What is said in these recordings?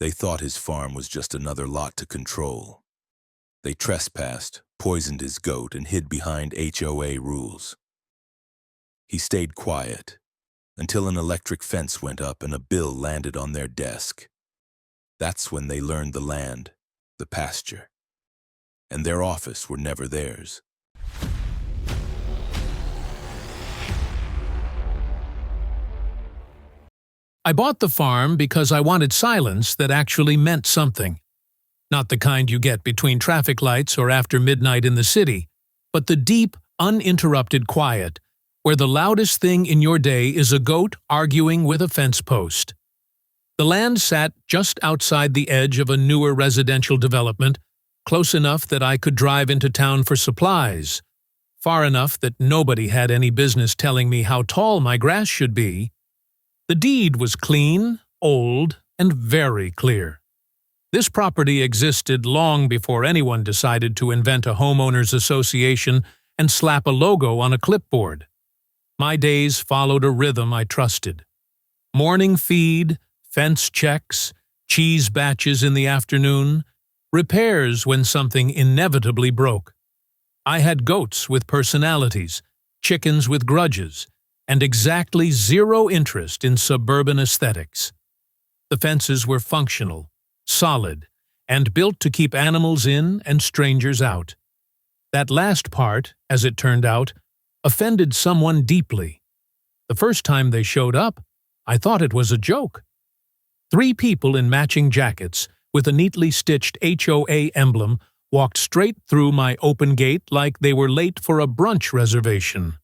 They thought his farm was just another lot to control. They trespassed, poisoned his goat, and hid behind HOA rules. He stayed quiet until an electric fence went up and a bill landed on their desk. That's when they learned the land, the pasture, and their office were never theirs. I bought the farm because I wanted silence that actually meant something. Not the kind you get between traffic lights or after midnight in the city, but the deep, uninterrupted quiet where the loudest thing in your day is a goat arguing with a fence post. The land sat just outside the edge of a newer residential development, close enough that I could drive into town for supplies, far enough that nobody had any business telling me how tall my grass should be. The deed was clean, old, and very clear. This property existed long before anyone decided to invent a homeowners association and slap a logo on a clipboard. My days followed a rhythm I trusted. Morning feed, fence checks, cheese batches in the afternoon, repairs when something inevitably broke. I had goats with personalities, chickens with grudges, and exactly zero interest in suburban aesthetics. The fences were functional, solid, and built to keep animals in and strangers out. That last part, as it turned out, offended someone deeply. The first time they showed up, I thought it was a joke. 3 people in matching jackets with a neatly stitched HOA emblem walked straight through my open gate like they were late for a brunch reservation.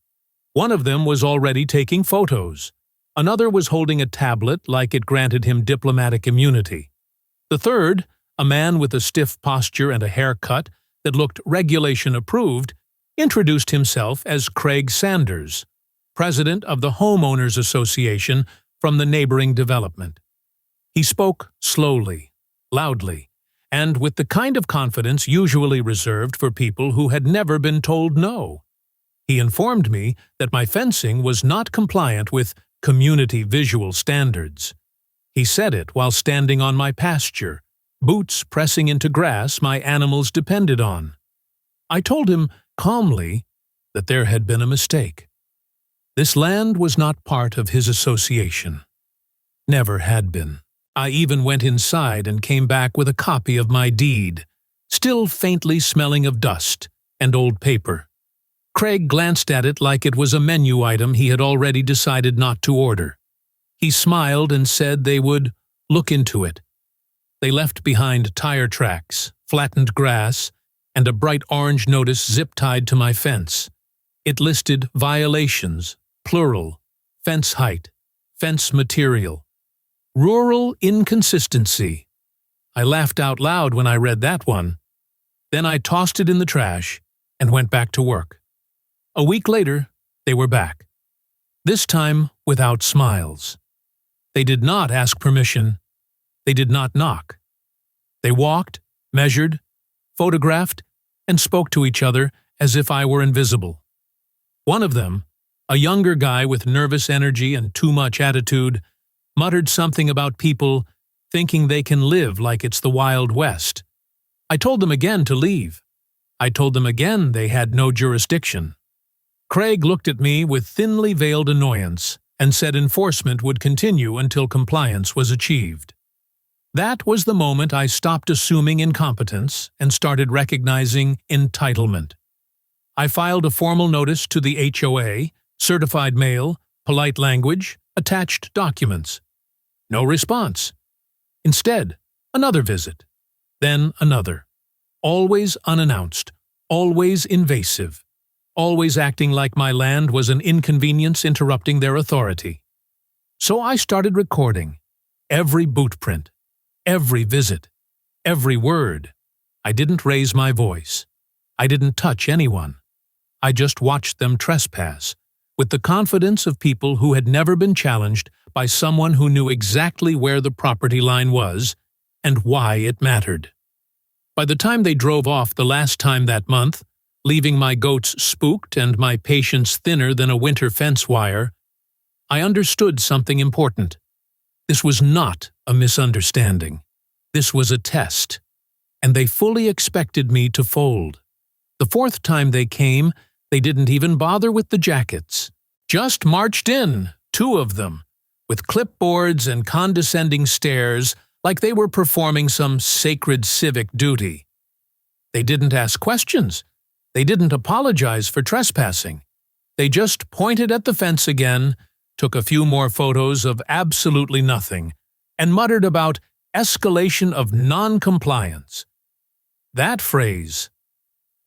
One of them was already taking photos. Another was holding a tablet like it granted him diplomatic immunity. The third, a man with a stiff posture and a haircut that looked regulation-approved, introduced himself as Craig Sanders, president of the Homeowners Association from the neighboring development. He spoke slowly, loudly, and with the kind of confidence usually reserved for people who had never been told no. He informed me that my fencing was not compliant with community visual standards. He said it while standing on my pasture, boots pressing into grass my animals depended on. I told him calmly that there had been a mistake. This land was not part of his association. Never had been. I even went inside and came back with a copy of my deed, still faintly smelling of dust and old paper. Craig glanced at it like it was a menu item he had already decided not to order. He smiled and said they would look into it. They left behind tire tracks, flattened grass, and a bright orange notice zip-tied to my fence. It listed violations, plural, fence height, fence material, rural inconsistency. I laughed out loud when I read that one. Then I tossed it in the trash and went back to work. A week later, they were back. This time without smiles. They did not ask permission. They did not knock. They walked, measured, photographed, and spoke to each other as if I were invisible. One of them, a younger guy with nervous energy and too much attitude, muttered something about people thinking they can live like it's the Wild West. I told them again to leave. I told them again they had no jurisdiction. Craig looked at me with thinly veiled annoyance and said enforcement would continue until compliance was achieved. That was the moment I stopped assuming incompetence and started recognizing entitlement. I filed a formal notice to the HOA, certified mail, polite language, attached documents. No response. Instead, another visit. Then another. Always unannounced, always invasive, always acting like my land was an inconvenience interrupting their authority. So I started recording every boot print, every visit, every word. I didn't raise my voice. I didn't touch anyone. I just watched them trespass, with the confidence of people who had never been challenged by someone who knew exactly where the property line was and why it mattered. By the time they drove off the last time that month, leaving my goats spooked and my patience thinner than a winter fence wire, I understood something important. This was not a misunderstanding. This was a test, and they fully expected me to fold. The fourth time they came, they didn't even bother with the jackets. Just marched in, 2 of them, with clipboards and condescending stares like they were performing some sacred civic duty. They didn't ask questions. They didn't apologize for trespassing. They just pointed at the fence again, took a few more photos of absolutely nothing, and muttered about escalation of non-compliance. That phrase.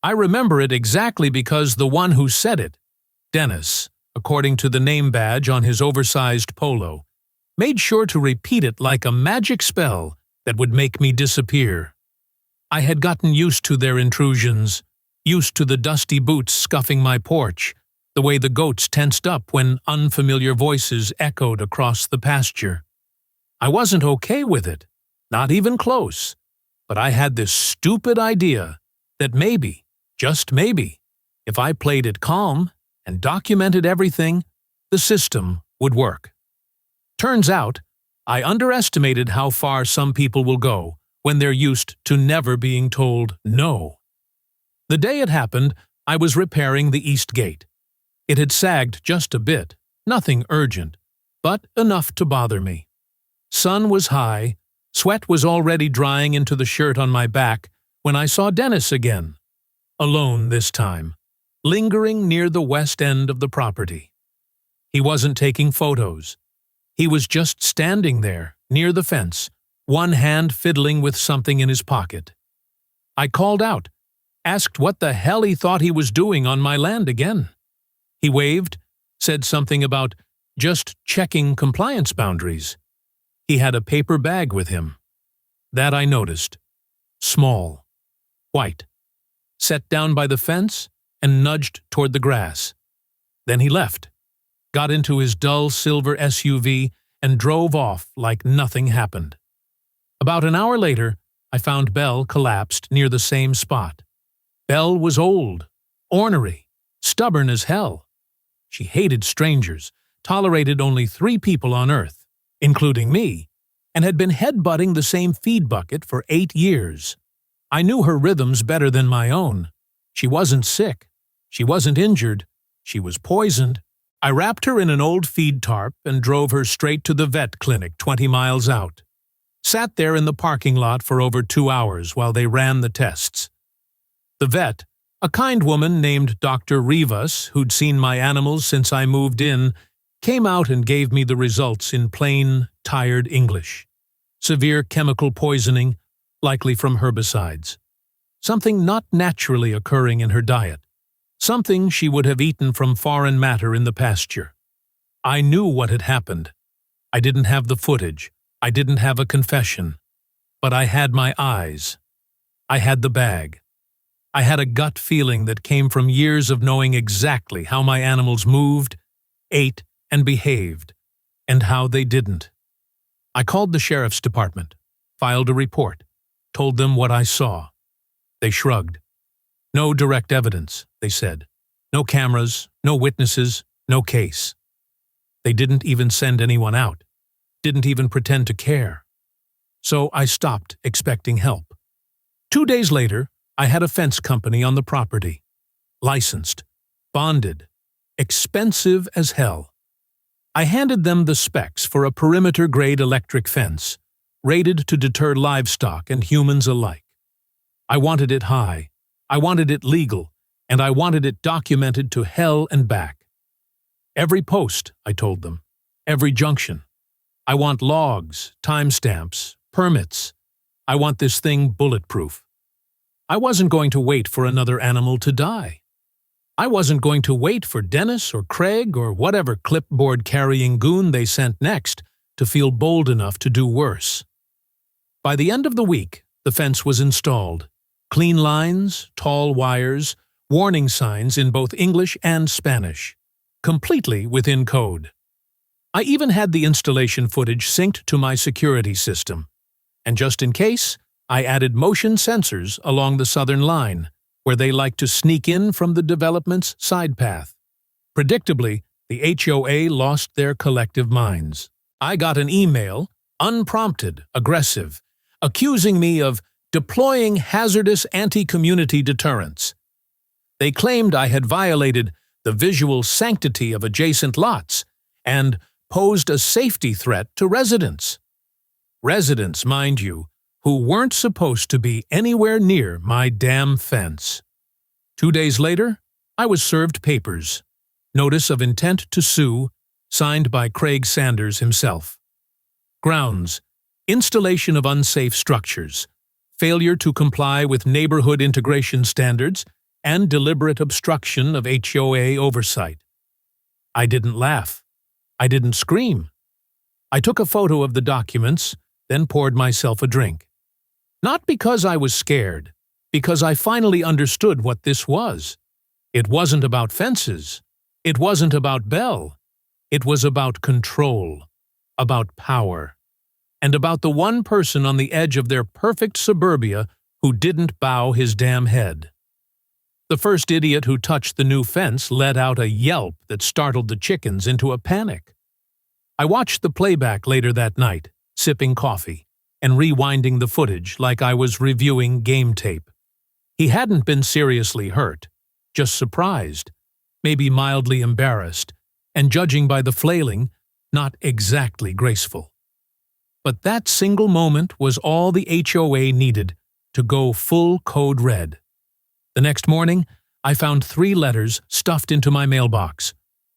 I remember it exactly because the one who said it, Dennis, according to the name badge on his oversized polo, made sure to repeat it like a magic spell that would make me disappear. I had gotten used to their intrusions, used to the dusty boots scuffing my porch, the way the goats tensed up when unfamiliar voices echoed across the pasture. I wasn't okay with it, not even close, but I had this stupid idea that maybe, just maybe, if I played it calm and documented everything, the system would work. Turns out, I underestimated how far some people will go when they're used to never being told no. The day it happened, I was repairing the east gate. It had sagged just a bit, nothing urgent, but enough to bother me. Sun was high, sweat was already drying into the shirt on my back when I saw Dennis again. Alone this time, lingering near the west end of the property. He wasn't taking photos. He was just standing there, near the fence, one hand fiddling with something in his pocket. I called out, asked what the hell he thought he was doing on my land again. He waved, said something about just checking compliance boundaries. He had a paper bag with him. That I noticed. Small. White. Set down by the fence and nudged toward the grass. Then he left, got into his dull silver SUV, and drove off like nothing happened. About an hour later, I found Belle collapsed near the same spot. Belle was old, ornery, stubborn as hell. She hated strangers, tolerated only 3 people on Earth, including me, and had been headbutting the same feed bucket for 8 years. I knew her rhythms better than my own. She wasn't sick. She wasn't injured. She was poisoned. I wrapped her in an old feed tarp and drove her straight to the vet clinic 20 miles out. Sat there in the parking lot for over 2 hours while they ran the tests. The vet, a kind woman named Dr. Rivas, who'd seen my animals since I moved in, came out and gave me the results in plain, tired English. Severe chemical poisoning, likely from herbicides. Something not naturally occurring in her diet. Something she would have eaten from foreign matter in the pasture. I knew what had happened. I didn't have the footage. I didn't have a confession. But I had my eyes. I had the bag. I had a gut feeling that came from years of knowing exactly how my animals moved, ate, and behaved, and how they didn't. I called the sheriff's department, filed a report, told them what I saw. They shrugged. No direct evidence, they said. No cameras, no witnesses, no case. They didn't even send anyone out, didn't even pretend to care. So I stopped expecting help. 2 days later, I had a fence company on the property. Licensed, bonded, expensive as hell. I handed them the specs for a perimeter-grade electric fence, rated to deter livestock and humans alike. I wanted it high, I wanted it legal, and I wanted it documented to hell and back. Every post, I told them, every junction. I want logs, timestamps, permits. I want this thing bulletproof. I wasn't going to wait for another animal to die. I wasn't going to wait for Dennis or Craig or whatever clipboard-carrying goon they sent next to feel bold enough to do worse. By the end of the week, the fence was installed. Clean lines, tall wires, warning signs in both English and Spanish. Completely within code. I even had the installation footage synced to my security system. And just in case, I added motion sensors along the southern line, where they like to sneak in from the development's side path. Predictably, the HOA lost their collective minds. I got an email, unprompted, aggressive, accusing me of deploying hazardous anti-community deterrents. They claimed I had violated the visual sanctity of adjacent lots and posed a safety threat to residents. Residents, mind you, who weren't supposed to be anywhere near my damn fence. 2 days later, I was served papers. Notice of intent to sue, signed by Craig Sanders himself. Grounds: installation of unsafe structures, failure to comply with neighborhood integration standards, and deliberate obstruction of HOA oversight. I didn't laugh. I didn't scream. I took a photo of the documents, then poured myself a drink. Not because I was scared, because I finally understood what this was. It wasn't about fences. It wasn't about Bell. It was about control, about power, and about the one person on the edge of their perfect suburbia who didn't bow his damn head. The first idiot who touched the new fence let out a yelp that startled the chickens into a panic. I watched the playback later that night, sipping coffee, and rewinding the footage like I was reviewing game tape. He hadn't been seriously hurt, just surprised, maybe mildly embarrassed, and judging by the flailing, not exactly graceful. But that single moment was all the HOA needed to go full code red. The next morning, I found 3 letters stuffed into my mailbox.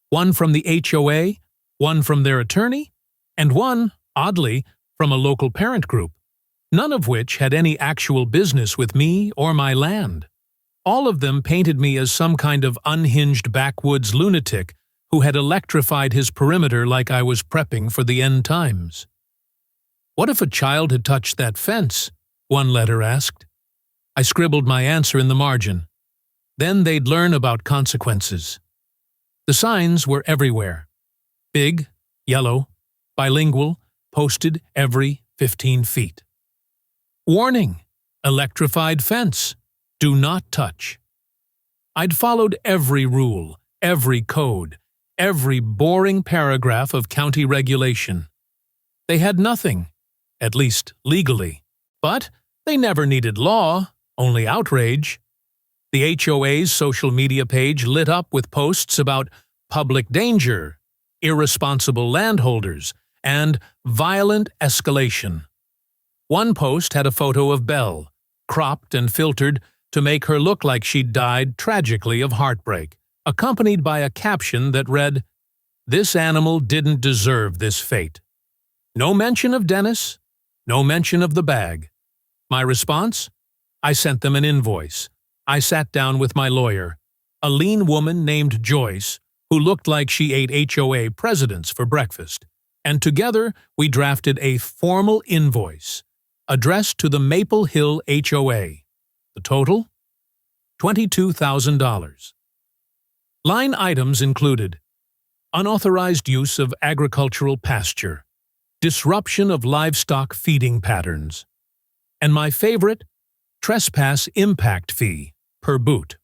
One from the HOA, one from their attorney, and one, oddly, from a local parent group, none of which had any actual business with me or my land. All of them painted me as some kind of unhinged backwoods lunatic who had electrified his perimeter like I was prepping for the end times. "What if a child had touched that fence?" one letter asked. I scribbled my answer in the margin. Then they'd learn about consequences. The signs were everywhere. Big, yellow, bilingual, posted every 15 feet. Warning: electrified fence. Do not touch. I'd followed every rule, every code, every boring paragraph of county regulation. They had nothing, at least legally. But they never needed law, only outrage. The HOA's social media page lit up with posts about public danger, irresponsible landholders, and violent escalation. One post had a photo of Belle, cropped and filtered to make her look like she'd died tragically of heartbreak, accompanied by a caption that read, "This animal didn't deserve this fate." No mention of Dennis, no mention of the bag. My response? I sent them an invoice. I sat down with my lawyer, a lean woman named Joyce, who looked like she ate HOA presidents for breakfast, and together we drafted a formal invoice, addressed to the Maple Hill HOA. The total? $22,000. Line items included unauthorized use of agricultural pasture, disruption of livestock feeding patterns, and my favorite, trespass impact fee per boot.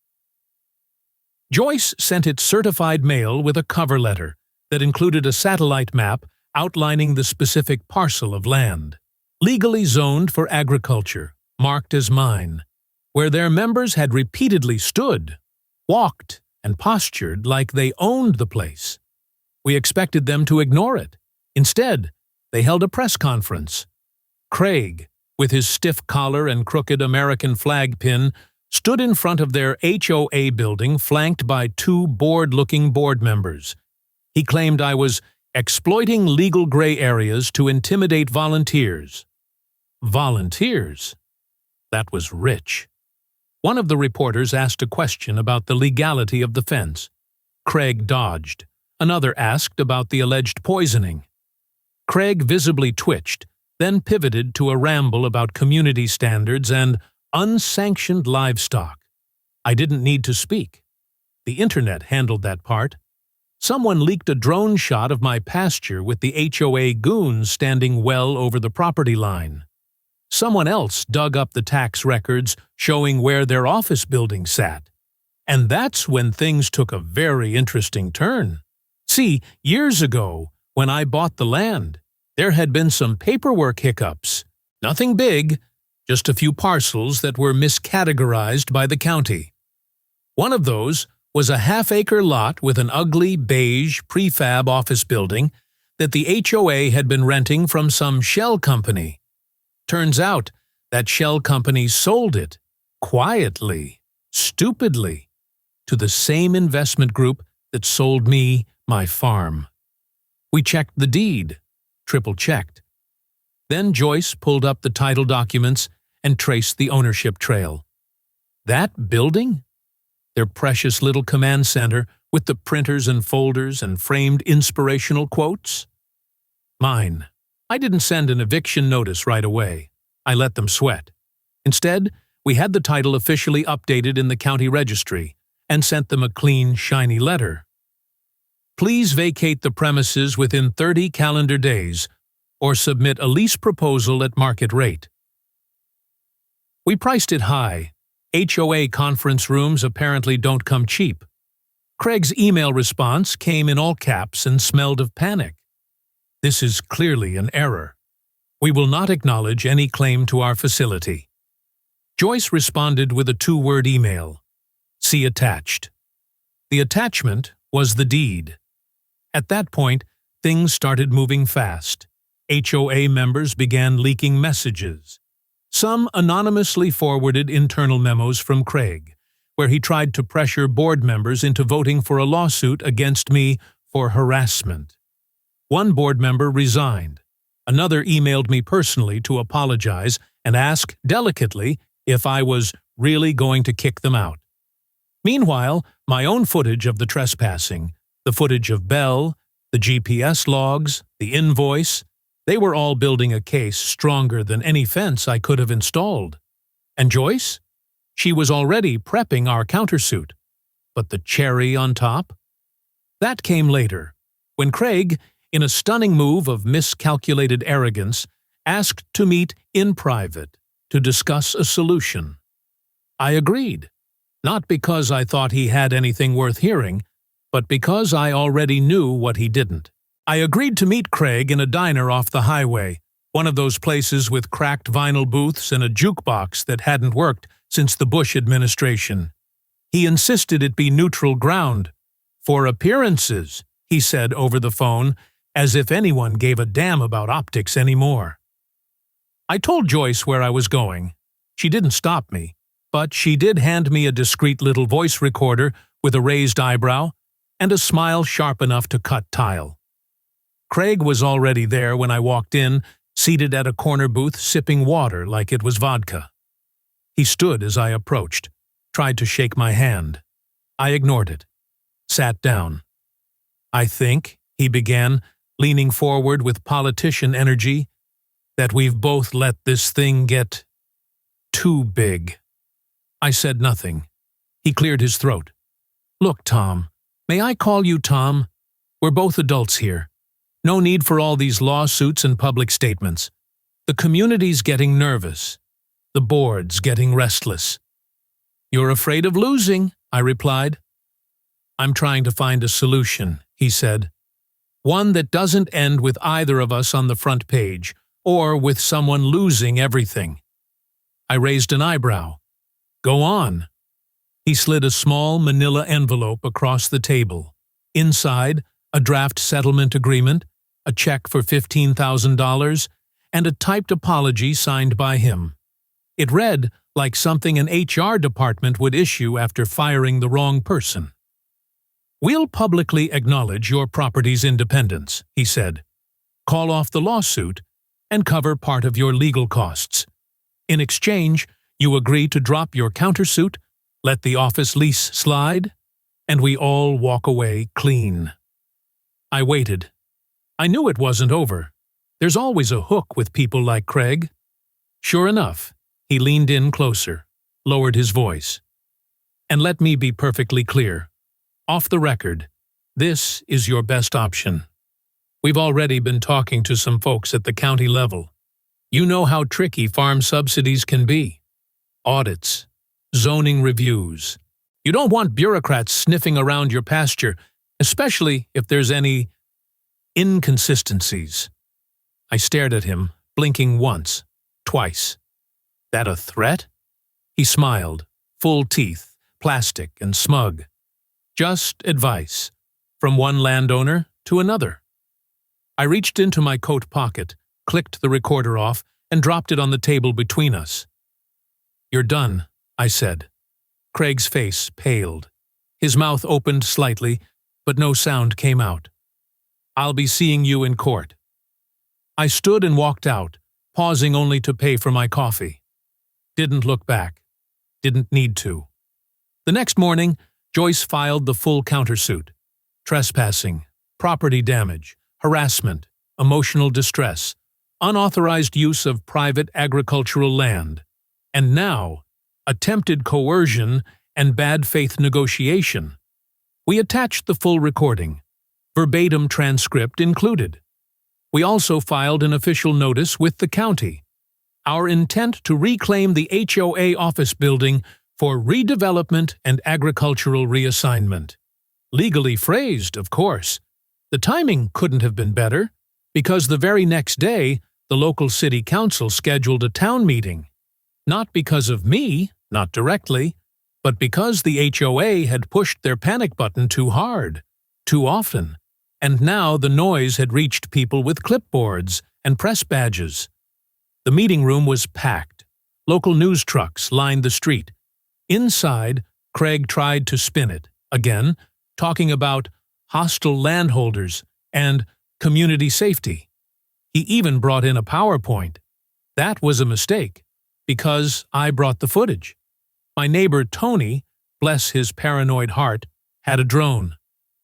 Joyce sent it certified mail with a cover letter that included a satellite map outlining the specific parcel of land, legally zoned for agriculture, marked as mine, where their members had repeatedly stood, walked, and postured like they owned the place. We expected them to ignore it. Instead, they held a press conference. Craig, with his stiff collar and crooked American flag pin, stood in front of their HOA building flanked by 2 bored-looking board members. He claimed I was exploiting legal gray areas to intimidate volunteers. Volunteers? That was rich. One of the reporters asked a question about the legality of the fence. Craig dodged. Another asked about the alleged poisoning. Craig visibly twitched, then pivoted to a ramble about community standards and unsanctioned livestock. I didn't need to speak. The internet handled that part. Someone leaked a drone shot of my pasture with the HOA goons standing well over the property line. Someone else dug up the tax records showing where their office building sat. And that's when things took a very interesting turn. See, years ago, when I bought the land, there had been some paperwork hiccups. Nothing big, just a few parcels that were miscategorized by the county. One of those was a half-acre lot with an ugly, beige, prefab office building that the HOA had been renting from some shell company. Turns out that shell company sold it, quietly, stupidly, to the same investment group that sold me my farm. We checked the deed, triple-checked. Then Joyce pulled up the title documents and traced the ownership trail. That building? Their precious little command center with the printers and folders and framed inspirational quotes? Mine. I didn't send an eviction notice right away. I let them sweat. Instead, we had the title officially updated in the county registry and sent them a clean, shiny letter. Please vacate the premises within 30 calendar days or submit a lease proposal at market rate. We priced it high. HOA conference rooms apparently don't come cheap. Craig's email response came in all caps and smelled of panic. This is clearly an error. We will not acknowledge any claim to our facility. Joyce responded with a 2-word email. See attached. The attachment was the deed. At that point, things started moving fast. HOA members began leaking messages. Some anonymously forwarded internal memos from Craig, where he tried to pressure board members into voting for a lawsuit against me for harassment. One board member resigned. Another emailed me personally to apologize and ask delicately if I was really going to kick them out. Meanwhile, my own footage of the trespassing, the footage of Bell, the GPS logs, the invoice, they were all building a case stronger than any fence I could have installed. And Joyce? She was already prepping our countersuit. But the cherry on top? That came later, when Craig, in a stunning move of miscalculated arrogance, asked to meet in private to discuss a solution. I agreed, not because I thought he had anything worth hearing, but because I already knew what he didn't. I agreed to meet Craig in a diner off the highway, one of those places with cracked vinyl booths and a jukebox that hadn't worked since the Bush administration. He insisted it be neutral ground. For appearances, he said over the phone, as if anyone gave a damn about optics anymore. I told Joyce where I was going. She didn't stop me, but she did hand me a discreet little voice recorder with a raised eyebrow and a smile sharp enough to cut tile. Craig was already there when I walked in, seated at a corner booth sipping water like it was vodka. He stood as I approached, tried to shake my hand. I ignored it, sat down. I think, he began, leaning forward with politician energy, that we've both let this thing get too big. I said nothing. He cleared his throat. Look, Tom, may I call you Tom? We're both adults here. No need for all these lawsuits and public statements. The community's getting nervous. The board's getting restless. You're afraid of losing, I replied. I'm trying to find a solution, he said. One that doesn't end with either of us on the front page, or with someone losing everything. I raised an eyebrow. Go on. He slid a small manila envelope across the table. Inside, a draft settlement agreement, a check for $15,000, and a typed apology signed by him. It read like something an HR department would issue after firing the wrong person. We'll publicly acknowledge your property's independence, he said. Call off the lawsuit and cover part of your legal costs. In exchange, you agree to drop your countersuit, let the office lease slide, and we all walk away clean. I waited. I knew it wasn't over. There's always a hook with people like Craig. Sure enough, he leaned in closer, lowered his voice. And let me be perfectly clear. Off the record, this is your best option. We've already been talking to some folks at the county level. You know how tricky farm subsidies can be. Audits, zoning reviews. You don't want bureaucrats sniffing around your pasture, especially if there's any inconsistencies. I stared at him, blinking once. Twice. That a threat? He smiled, full teeth, plastic and smug. Just advice, from one landowner to another. I reached into my coat pocket, clicked the recorder off, and dropped it on the table between us. "You're done," I said. Craig's face paled. His mouth opened slightly, but no sound came out. "I'll be seeing you in court." I stood and walked out, pausing only to pay for my coffee. Didn't look back. Didn't need to. The next morning, Joyce filed the full countersuit. Trespassing, property damage, harassment, emotional distress, unauthorized use of private agricultural land, and now, attempted coercion and bad faith negotiation. We attached the full recording, verbatim transcript included. We also filed an official notice with the county. Our intent to reclaim the HOA office building for redevelopment and agricultural reassignment. Legally phrased, of course. The timing couldn't have been better, because the very next day, the local city council scheduled a town meeting. Not because of me, not directly, but because the HOA had pushed their panic button too hard, too often, and now the noise had reached people with clipboards and press badges. The meeting room was packed. Local news trucks lined the street. Inside, Craig tried to spin it, again, talking about hostile landholders and community safety. He even brought in a PowerPoint. That was a mistake, because I brought the footage. My neighbor Tony, bless his paranoid heart, had a drone.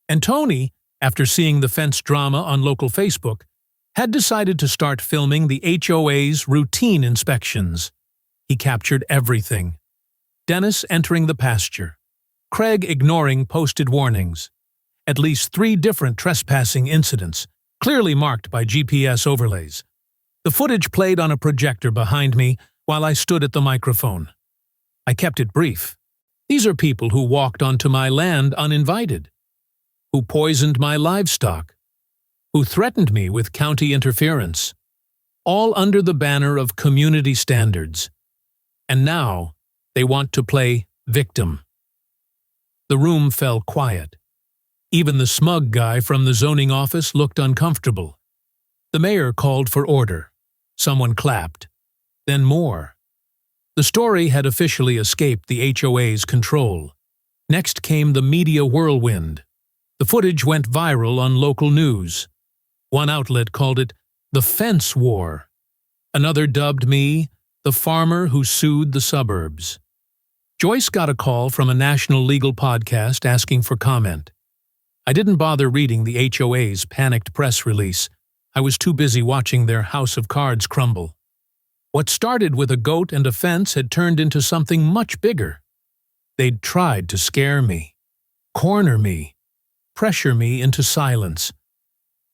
And Tony, after seeing the fence drama on local Facebook, had decided to start filming the HOA's routine inspections. He captured everything. Dennis entering the pasture. Craig ignoring posted warnings. At least 3 different trespassing incidents, clearly marked by GPS overlays. The footage played on a projector behind me while I stood at the microphone. I kept it brief. These are people who walked onto my land uninvited, who poisoned my livestock, who threatened me with county interference, all under the banner of community standards. And now they want to play victim. The room fell quiet. Even the smug guy from the zoning office looked uncomfortable. The mayor called for order. Someone clapped. Then more. The story had officially escaped the HOA's control. Next came the media whirlwind. The footage went viral on local news. One outlet called it the fence war. Another dubbed me the farmer who sued the suburbs. Joyce got a call from a national legal podcast asking for comment. I didn't bother reading the HOA's panicked press release. I was too busy watching their house of cards crumble. What started with a goat and a fence had turned into something much bigger. They'd tried to scare me, corner me, pressure me into silence.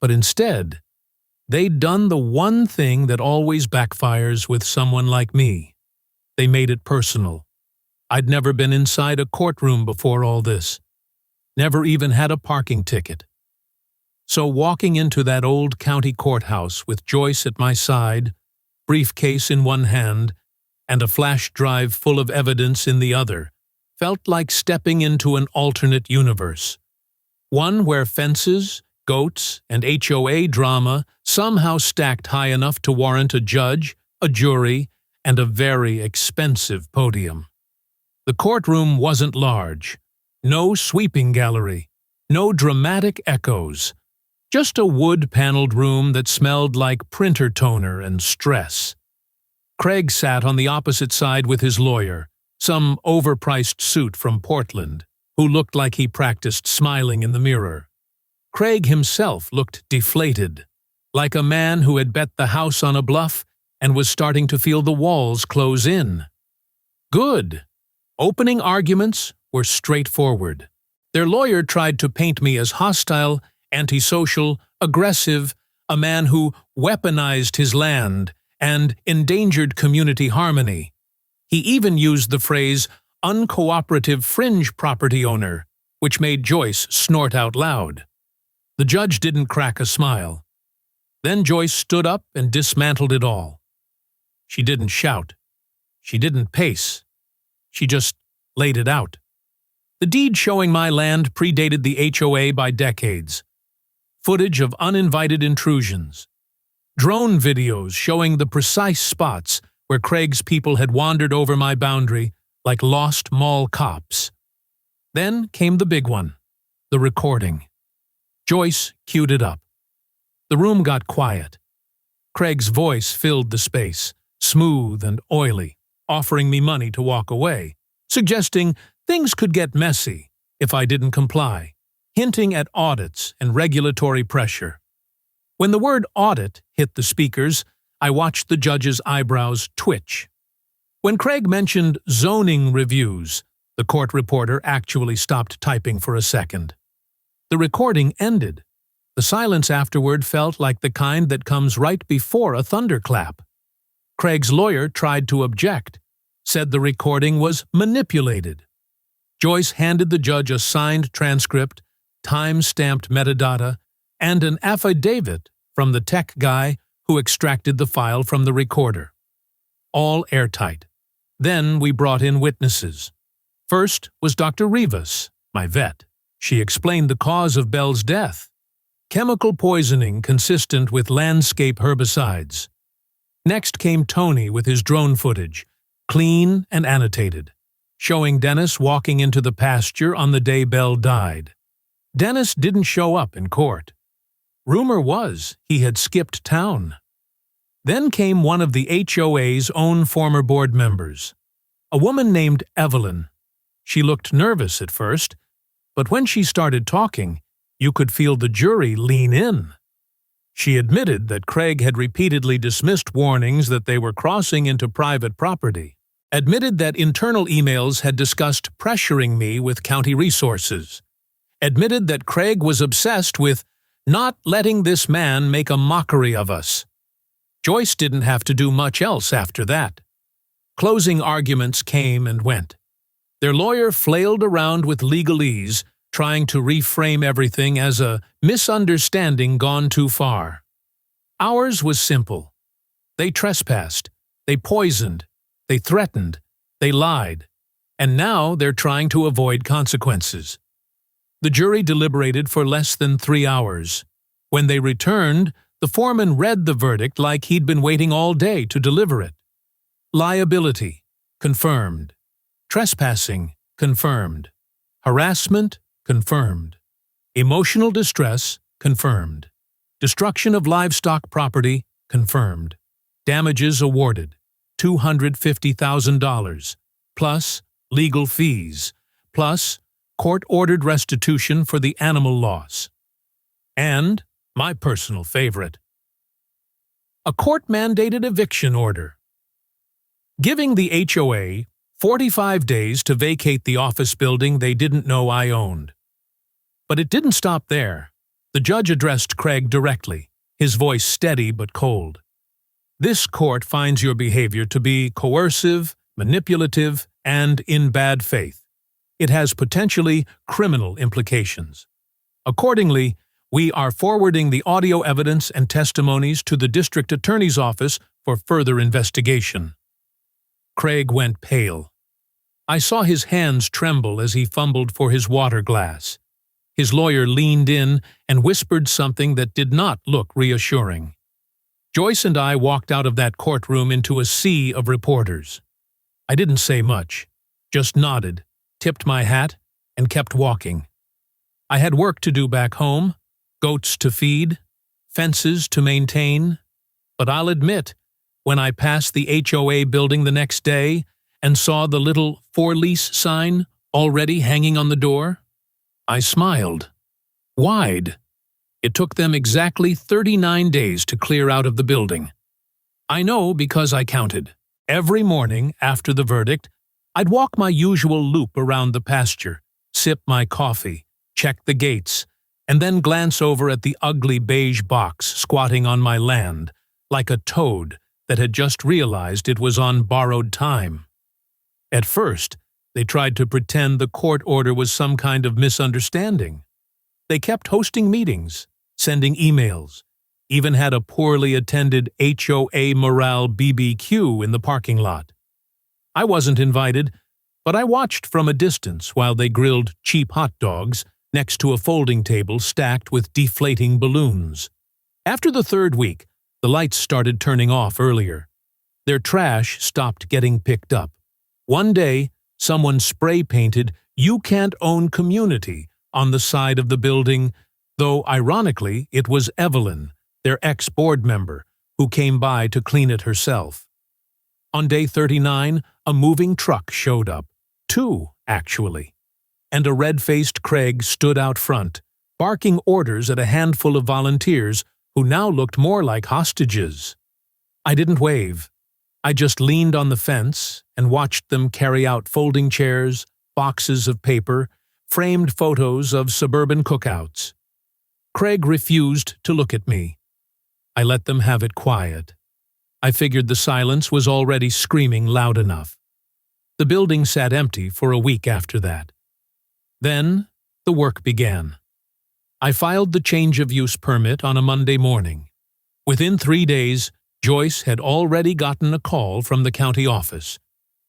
But instead, they'd done the one thing that always backfires with someone like me. They made it personal. I'd never been inside a courtroom before all this. Never even had a parking ticket. So walking into that old county courthouse with Joyce at my side, briefcase in one hand, and a flash drive full of evidence in the other, felt like stepping into an alternate universe. One where fences, goats, and HOA drama somehow stacked high enough to warrant a judge, a jury, and a very expensive podium. The courtroom wasn't large. No sweeping gallery. No dramatic echoes. Just a wood-paneled room that smelled like printer toner and stress. Craig sat on the opposite side with his lawyer, some overpriced suit from Portland, who looked like he practiced smiling in the mirror. Craig himself looked deflated, like a man who had bet the house on a bluff and was starting to feel the walls close in. Good. Opening arguments were straightforward. Their lawyer tried to paint me as hostile, antisocial, aggressive, a man who weaponized his land and endangered community harmony. He even used the phrase uncooperative fringe property owner, which made Joyce snort out loud. The judge didn't crack a smile. Then Joyce stood up and dismantled it all. She didn't shout. She didn't pace. She just laid it out. The deed showing my land predated the HOA by decades. Footage of uninvited intrusions. Drone videos showing the precise spots where Craig's people had wandered over my boundary like lost mall cops. Then came the big one, the recording. Joyce queued it up. The room got quiet. Craig's voice filled the space, smooth and oily, offering me money to walk away, suggesting things could get messy if I didn't comply, hinting at audits and regulatory pressure. When the word audit hit the speakers, I watched the judge's eyebrows twitch. When Craig mentioned zoning reviews, the court reporter actually stopped typing for a second. The recording ended. The silence afterward felt like the kind that comes right before a thunderclap. Craig's lawyer tried to object, said the recording was manipulated. Joyce handed the judge a signed transcript, time-stamped metadata, and an affidavit from the tech guy who extracted the file from the recorder. All airtight. Then we brought in witnesses. First was Dr. Rivas, my vet. She explained the cause of Belle's death. Chemical poisoning consistent with landscape herbicides. Next came Tony with his drone footage, clean and annotated, showing Dennis walking into the pasture on the day Belle died. Dennis didn't show up in court. Rumor was he had skipped town. Then came one of the HOA's own former board members, a woman named Evelyn. She looked nervous at first, but when she started talking, you could feel the jury lean in. She admitted that Craig had repeatedly dismissed warnings that they were crossing into private property, admitted that internal emails had discussed pressuring me with county resources, admitted that Craig was obsessed with not letting this man make a mockery of us. Joyce didn't have to do much else after that. Closing arguments came and went. Their lawyer flailed around with legalese, trying to reframe everything as a misunderstanding gone too far. Ours was simple. They trespassed, they poisoned, they threatened, they lied, and now they're trying to avoid consequences. The jury deliberated for less than 3 hours. When they returned, the foreman read the verdict like he'd been waiting all day to deliver it. Liability, confirmed. Trespassing, confirmed. Harassment, confirmed. Emotional distress, confirmed. Destruction of livestock property, confirmed. Damages awarded, $250,000, plus legal fees, plus court-ordered restitution for the animal loss. And, my personal favorite, a court-mandated eviction order, giving the HOA 45 days to vacate the office building they didn't know I owned. But it didn't stop there. The judge addressed Craig directly, his voice steady but cold. This court finds your behavior to be coercive, manipulative, and in bad faith. It has potentially criminal implications. Accordingly, we are forwarding the audio evidence and testimonies to the district attorney's office for further investigation. Craig went pale. I saw his hands tremble as he fumbled for his water glass. His lawyer leaned in and whispered something that did not look reassuring. Joyce and I walked out of that courtroom into a sea of reporters. I didn't say much, just nodded, tipped my hat, and kept walking. I had work to do back home, goats to feed, fences to maintain, but I'll admit, when I passed the HOA building the next day and saw the little for lease sign already hanging on the door, I smiled. Wide. It took them exactly 39 days to clear out of the building. I know because I counted. Every morning after the verdict, I'd walk my usual loop around the pasture, sip my coffee, check the gates, and then glance over at the ugly beige box squatting on my land, like a toad that had just realized it was on borrowed time. At first, they tried to pretend the court order was some kind of misunderstanding. They kept hosting meetings, sending emails, even had a poorly attended HOA morale BBQ in the parking lot. I wasn't invited, but I watched from a distance while they grilled cheap hot dogs next to a folding table stacked with deflating balloons. After the third week, the lights started turning off earlier. Their trash stopped getting picked up. One day, someone spray-painted "You Can't Own Community" on the side of the building, though ironically it was Evelyn, their ex-board member, who came by to clean it herself. On day 39, a moving truck showed up. 2, actually. And a red-faced Craig stood out front, barking orders at a handful of volunteers who now looked more like hostages. I didn't wave. I just leaned on the fence and watched them carry out folding chairs, boxes of paper, framed photos of suburban cookouts. Craig refused to look at me. I let them have it quiet. I figured the silence was already screaming loud enough. The building sat empty for a week after that. Then, the work began. I filed the change of use permit on a Monday morning. Within 3 days, Joyce had already gotten a call from the county office.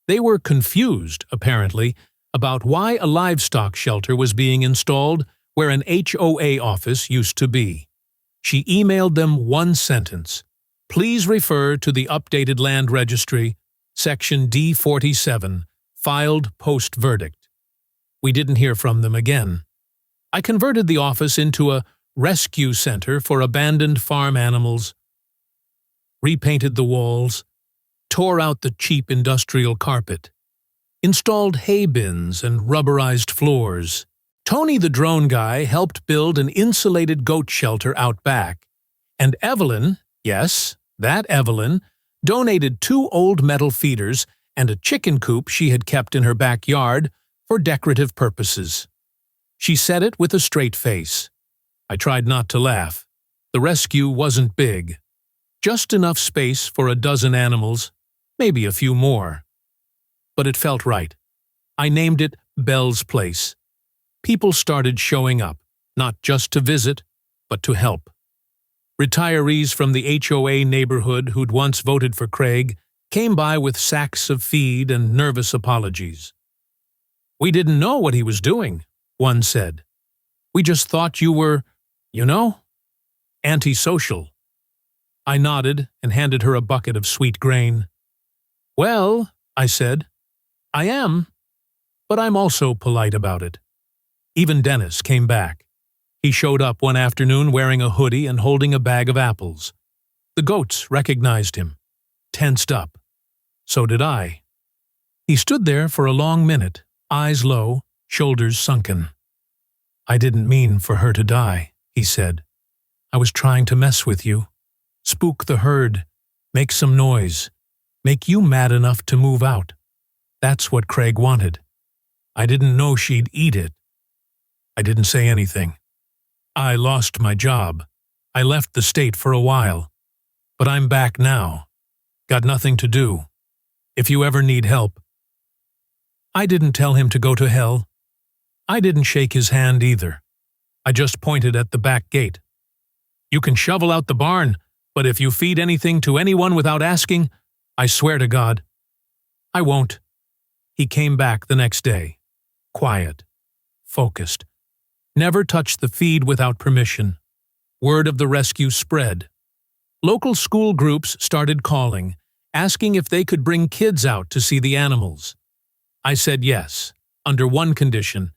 They were confused, apparently, about why a livestock shelter was being installed where an HOA office used to be. She emailed them one sentence: "Please refer to the updated land registry, section D47, filed post-verdict." We didn't hear from them again. I converted the office into a rescue center for abandoned farm animals, repainted the walls, tore out the cheap industrial carpet, installed hay bins and rubberized floors. Tony the drone guy helped build an insulated goat shelter out back, and Evelyn, yes, that Evelyn, donated 2 old metal feeders and a chicken coop she had kept in her backyard for decorative purposes. She said it with a straight face. I tried not to laugh. The rescue wasn't big. Just enough space for a dozen animals, maybe a few more. But it felt right. I named it Bell's Place. People started showing up, not just to visit, but to help. Retirees from the HOA neighborhood who'd once voted for Craig came by with sacks of feed and nervous apologies. "We didn't know what he was doing," one said. "We just thought you were, antisocial." I nodded and handed her a bucket of sweet grain. "Well," I said, "I am, but I'm also polite about it." Even Dennis came back. He showed up one afternoon wearing a hoodie and holding a bag of apples. The goats recognized him, tensed up. So did I. He stood there for a long minute, eyes low, shoulders sunken. "I didn't mean for her to die," he said. "I was trying to mess with you. Spook the herd, make some noise, make you mad enough to move out. That's what Craig wanted. I didn't know she'd eat it." I didn't say anything. I lost my job. I left the state for a while. But I'm back now. Got nothing to do. If you ever need help. I didn't tell him to go to hell. I didn't shake his hand either. I just pointed at the back gate. "You can shovel out the barn, but if you feed anything to anyone without asking, I swear to God." "I won't." He came back the next day. Quiet. Focused. Never touched the feed without permission. Word of the rescue spread. Local school groups started calling, asking if they could bring kids out to see the animals. I said yes, under one condition.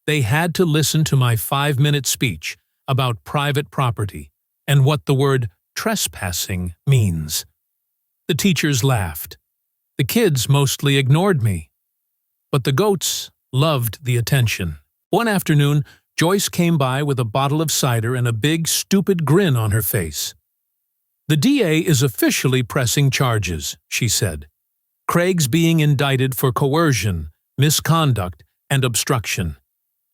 They had to listen to my 5-minute speech about private property and what the word trespassing means. The teachers laughed. The kids mostly ignored me. But the goats loved the attention. One afternoon, Joyce came by with a bottle of cider and a big, stupid grin on her face. "The DA is officially pressing charges," she said. "Craig's being indicted for coercion, misconduct, and obstruction.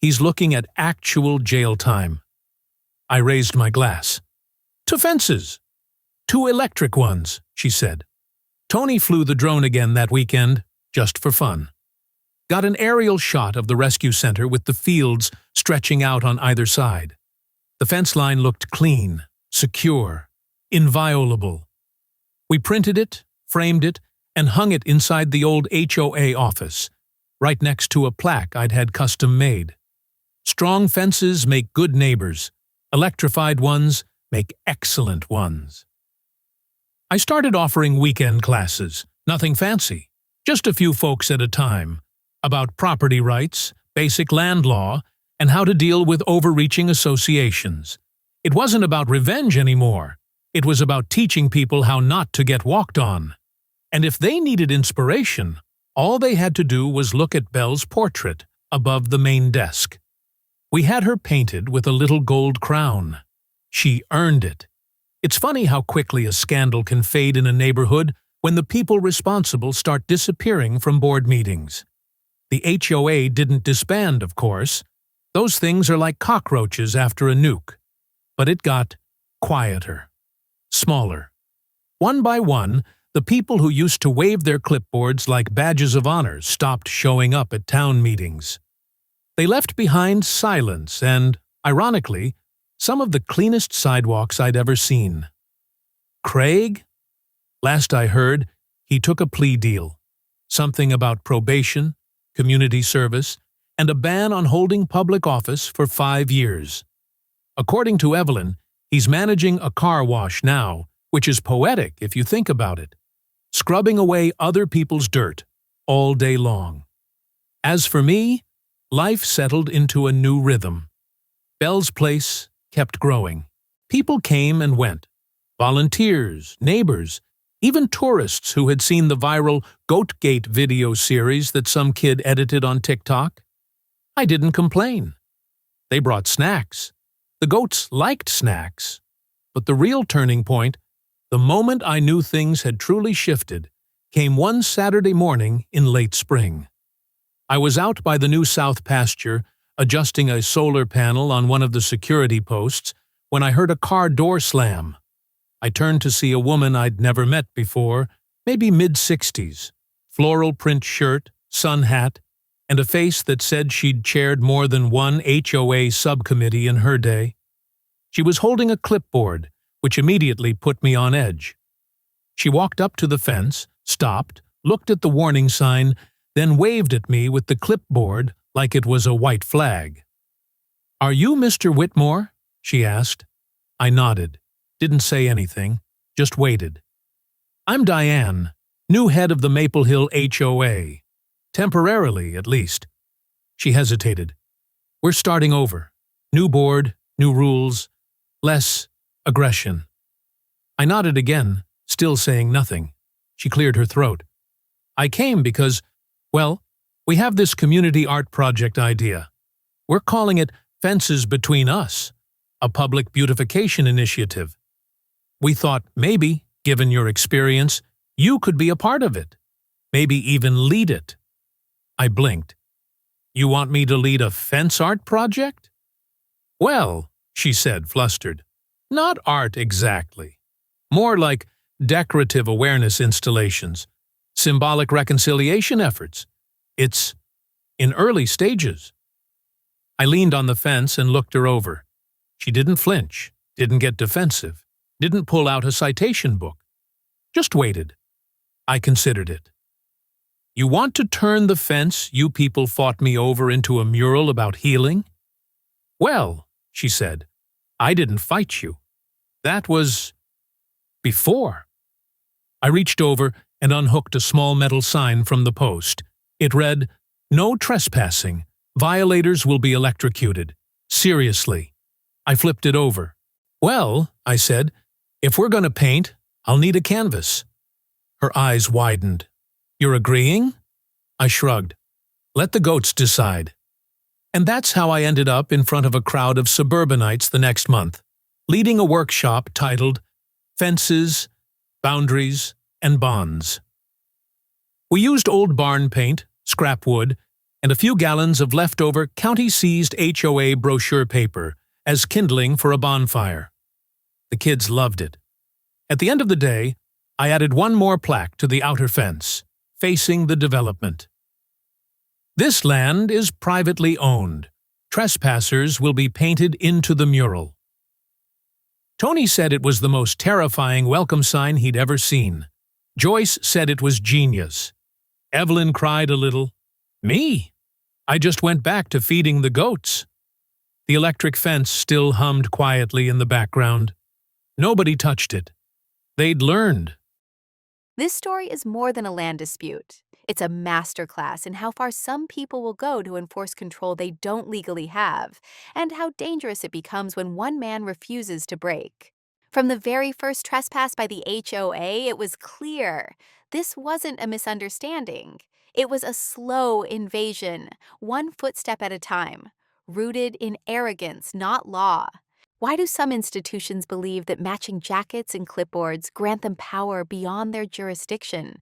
He's looking at actual jail time." I raised my glass. "To fences. 2 electric ones," she said. Tony flew the drone again that weekend, just for fun. Got an aerial shot of the rescue center with the fields stretching out on either side. The fence line looked clean, secure, inviolable. We printed it, framed it, and hung it inside the old HOA office, right next to a plaque I'd had custom made. Strong fences make good neighbors. Electrified ones make excellent ones. I started offering weekend classes, nothing fancy, just a few folks at a time, about property rights, basic land law, and how to deal with overreaching associations. It wasn't about revenge anymore. It was about teaching people how not to get walked on. And if they needed inspiration, all they had to do was look at Belle's portrait above the main desk. We had her painted with a little gold crown. She earned it. It's funny how quickly a scandal can fade in a neighborhood when the people responsible start disappearing from board meetings. The HOA didn't disband, of course. Those things are like cockroaches after a nuke. But it got quieter, smaller. One by one, the people who used to wave their clipboards like badges of honor stopped showing up at town meetings. They left behind silence and, ironically, some of the cleanest sidewalks I'd ever seen. Craig? Last I heard, he took a plea deal. Something about probation, community service, and a ban on holding public office for 5 years. According to Evelyn, he's managing a car wash now, which is poetic if you think about it. Scrubbing away other people's dirt all day long. As for me, life settled into a new rhythm. Belle's place kept growing. People came and went. Volunteers, neighbors, even tourists who had seen the viral Goatgate video series that some kid edited on TikTok. I didn't complain. They brought snacks. The goats liked snacks. But the real turning point, the moment I knew things had truly shifted, came one Saturday morning in late spring. I was out by the new south pasture, adjusting a solar panel on one of the security posts, when I heard a car door slam. I turned to see a woman I'd never met before, maybe mid-60s, floral print shirt, sun hat, and a face that said she'd chaired more than one HOA subcommittee in her day. She was holding a clipboard, which immediately put me on edge. She walked up to the fence, stopped, looked at the warning sign, then waved at me with the clipboard like it was a white flag. "Are you Mr. Whitmore?" she asked. I nodded, didn't say anything, just waited. "I'm Diane, new head of the Maple Hill HOA. Temporarily, at least." She hesitated. "We're starting over. New board, new rules, less aggression." I nodded again, still saying nothing. She cleared her throat. "I came because, well, we have this community art project idea. We're calling it Fences Between Us, a public beautification initiative. We thought maybe, given your experience, you could be a part of it. Maybe even lead it." I blinked. "You want me to lead a fence art project?" "Well," she said, flustered, "not art exactly. More like decorative awareness installations, symbolic reconciliation efforts. It's in early stages." I leaned on the fence and looked her over. She didn't flinch, didn't get defensive, didn't pull out a citation book. Just waited. I considered it. "You want to turn the fence you people fought me over into a mural about healing?" "Well," she said, "I didn't fight you. That was before." I reached over and unhooked a small metal sign from the post. It read, "No trespassing. Violators will be electrocuted. Seriously." I flipped it over. "Well," I said, "if we're going to paint, I'll need a canvas." Her eyes widened. "You're agreeing?" I shrugged. "Let the goats decide." And that's how I ended up in front of a crowd of suburbanites the next month, leading a workshop titled Fences, Boundaries, and Bonds. We used old barn paint, scrap wood, and a few gallons of leftover county-seized HOA brochure paper as kindling for a bonfire. The kids loved it. At the end of the day, I added one more plaque to the outer fence, facing the development. "This land is privately owned. Trespassers will be painted into the mural." Tony said it was the most terrifying welcome sign he'd ever seen. Joyce said it was genius. Evelyn cried a little. Me? I just went back to feeding the goats. The electric fence still hummed quietly in the background. Nobody touched it. They'd learned. This story is more than a land dispute. It's a masterclass in how far some people will go to enforce control they don't legally have, and how dangerous it becomes when one man refuses to break. From the very first trespass by the HOA, it was clear this wasn't a misunderstanding. It was a slow invasion, one footstep at a time, rooted in arrogance, not law. Why do some institutions believe that matching jackets and clipboards grant them power beyond their jurisdiction?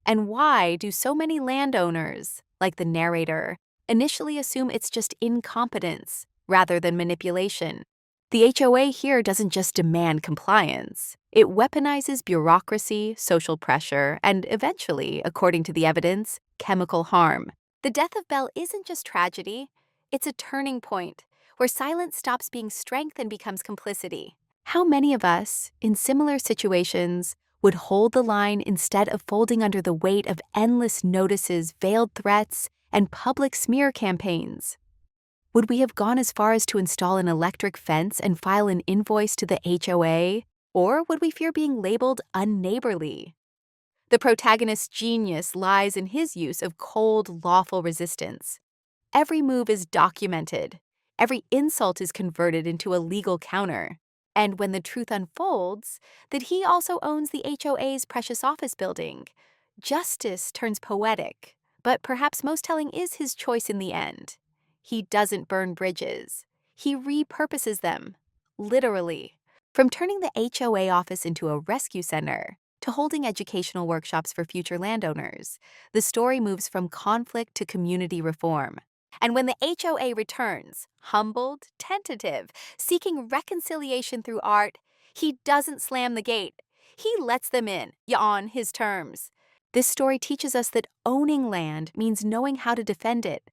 And why do so many landowners, like the narrator, initially assume it's just incompetence rather than manipulation? The HOA here doesn't just demand compliance. It weaponizes bureaucracy, social pressure, and eventually, according to the evidence, chemical harm. The death of Belle isn't just tragedy, it's a turning point where silence stops being strength and becomes complicity. How many of us, in similar situations, would hold the line instead of folding under the weight of endless notices, veiled threats, and public smear campaigns? Would we have gone as far as to install an electric fence and file an invoice to the HOA? Or would we fear being labeled unneighborly? The protagonist's genius lies in his use of cold, lawful resistance. Every move is documented. Every insult is converted into a legal counter. And when the truth unfolds, that he also owns the HOA's precious office building, justice turns poetic. But perhaps most telling is his choice in the end. He doesn't burn bridges. He repurposes them, literally. From turning the HOA office into a rescue center to holding educational workshops for future landowners, the story moves from conflict to community reform. And when the HOA returns, humbled, tentative, seeking reconciliation through art, he doesn't slam the gate. He lets them in, on his terms. This story teaches us that owning land means knowing how to defend it.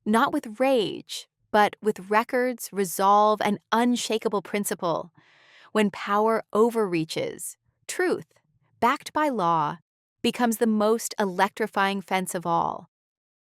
Not with rage, but with records, resolve, and unshakable principle. When power overreaches, truth, backed by law, becomes the most electrifying fence of all.